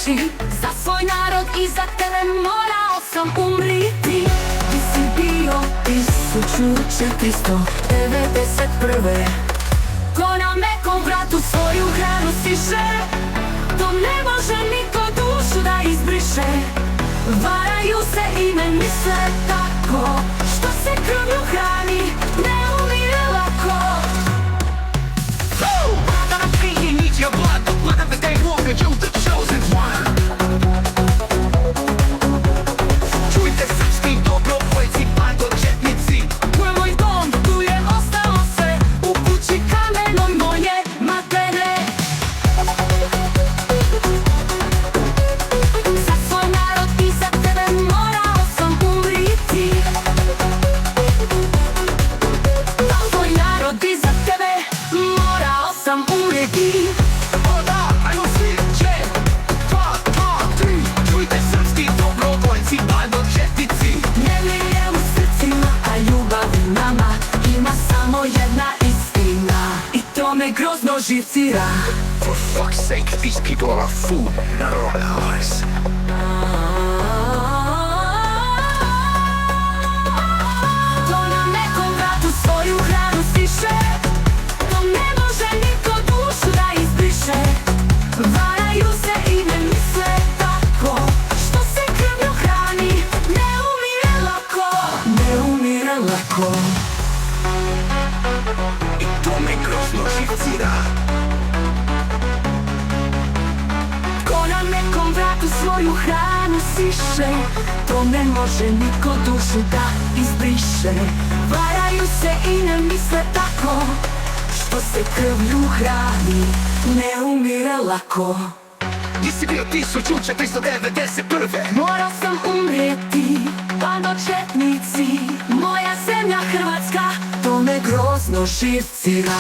duši. Za svoj narod i za tebe morao sam umriti. Ti si bio 1491. Ko na mekom vratu svoju hranu siše, to ne može niko dušu da izbriše. Varaju se i ne misle tako, što se krvlju hrani, ne umire lako. That I'm being need your blood, the blood of the day walker, you the chosen one. Čujte srpski dobrovoljci, bando četnici. Tu je moj dom, tu je ostalo sve, u kući kamenoj moje matere. Za svoj narod i za tebe morao sam umriti. Za svoj narod i za tebe morao sam umriti. O da, ajmo svi, 1, 2, 3. Čujte srpski dobrovoljci, bando četnici. Nemir je u srcima, a ljubav u nama. Ima samo jedna istina i to me grozno živcira. For fuck's sake, these people are food, not our allies. To na nekom vratu svoju hranu stiše, to ne može niko dušu da izbriše. Varaju se i ne misle tako, što se krvlju hrani, ne umire lako, ne umire lako. I to me grozno živcira. Ko na nekom vratu svoju hranu siše, to ne može niko dušu da izbriše. Varaju se i ne misle tako, što se krvlju hrani, ne umire lako. Ti si bio 1491. Morao sam umrijeti, bando četnici. Moja zemlja Hrvatska, to me grozno živcira.